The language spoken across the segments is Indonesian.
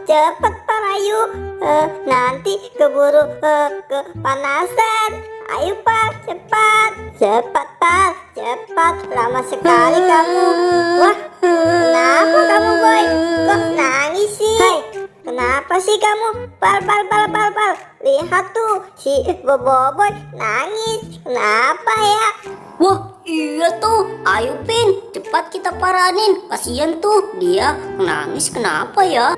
Cepat Pal, ayo. Nanti keburu kepanasan. Ayo Pal, cepat. Cepat Pal, cepat. Lama sekali kamu. Wah, kenapa kamu Boy? Kok nangis sih? Hai, kenapa sih kamu? Pal. Lihat tuh, si Boboiboy nangis. Kenapa ya? Wah, iya tuh. Ayo Pin, cepat kita paranin. Kasian tuh, dia nangis kenapa ya?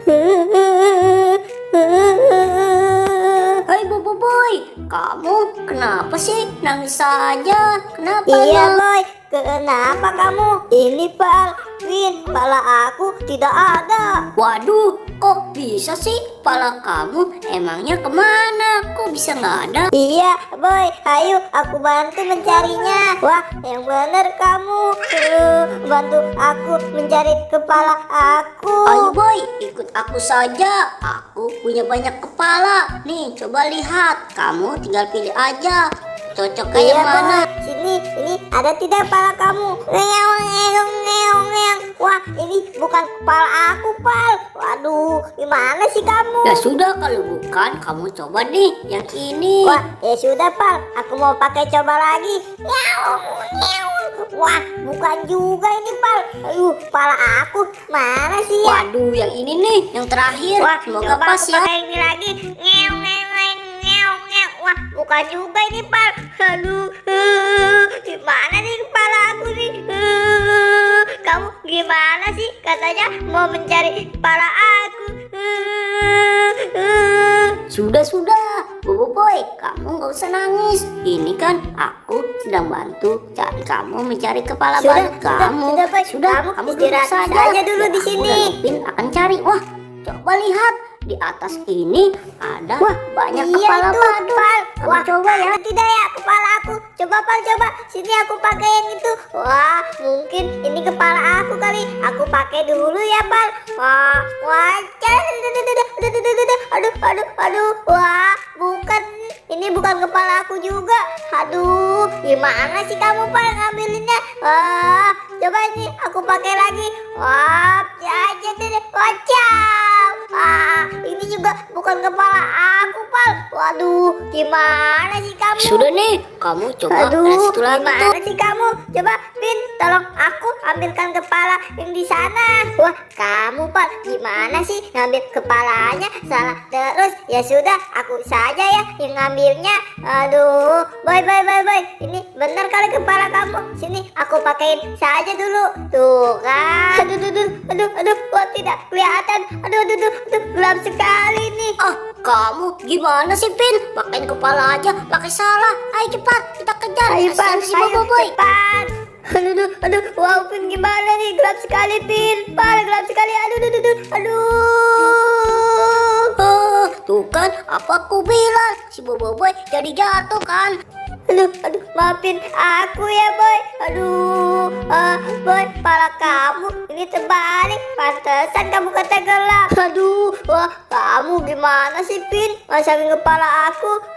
Hai Boboiboy, kamu kenapa sih nangis saja? Kenapa Iya ya? Boy, kenapa kamu? Ini Pal, Win, pala aku tidak ada. Waduh, kok bisa sih pala kamu? Emangnya kemana? Kok bisa nggak ada? Iya Boy, ayo aku bantu mencarinya. Wah, yang benar kamu. Bantu aku mencari kepala aku. Ayo Boy, ikut aku saja. Aku punya banyak kepala. Nih, coba lihat. Kamu tinggal pilih aja. Cocok kayak Iya mana? Boy, sini, ini ada tidak kepala kamu? Ngeong. Wah, ini bukan kepala aku Pal. Waduh, gimana sih kamu? Ya sudah, kalau bukan, kamu coba nih yang ini. Wah, ya sudah Pal, aku mau pakai coba lagi. Ngeong. Wah, bukan juga ini Pal. Aduh, kepala aku mana sih ya? Waduh, yang ini nih, yang terakhir. Wah, Semoga coba pas aku ya. pakai ini lagi. Ngeong. Wah, bukan juga ini Pal. Aduh, gimana nih kepala aku nih? Kamu gimana sih? Katanya mau mencari kepala aku. Sudah, Boboiboy, kamu nggak usah nangis. Ini kan aku sedang bantu cari kamu mencari kepala Sudah, baru kamu. Boy. Kamu duduk istirahat saja. saja dulu di Aku sini. dan Upin akan cari. Wah, coba lihat di atas ini ada banyak Iya kepala itu, batu. Pal. Kamu Wah, coba ya. tidak ya kepala aku. Coba Pal, coba. Sini aku pakai yang itu. Wah, mungkin ini kepala aku kali. Aku pakai dulu ya Pal. Wah, aduh. Wah, bukan. Ini bukan kepala aku juga. Aduh, gimana sih kamu Pal ngambilinnya? Wah, coba ini aku pakai lagi. Wah, kocak. Ah, ini juga bukan kepala aku Pal. Waduh, gimana sih kamu? Sudah nih, kamu coba Aduh, lihat situ lagi tuh. gimana sih kamu? Coba Pin, tolong aku ambilkan kepala yang di sana. Wah, kamu Pal, gimana sih ngambil kepalanya? Salah terus. Ya sudah, aku saja ya yang ngambilnya. Aduh, boy. Ini benar kali kepala kamu. Sini, aku pakein saja dulu. Tuh kan. Aduh. Wah, tidak kelihatan. Aduh, gelap sekali nih. Ah, kamu gimana sih Pin? Pakai kepala aja, pakai salah. Ayo cepat, kita kejar. Ayo Pal, Kasihan si Boboiboy. cepat. Aduh, wow Pin gimana nih? Gelap sekali Pin. Pal, gelap sekali. Aduh. Tuh kan, apa aku bilang si Boboiboy jadi jatuh kan? Aduh, maafin aku ya Boy. Aduh, Boy, kepala kamu ini terbalik. Pantesan kamu kata gelap. Aduh, wah kamu gimana sih Pin? Masangin kepala aku.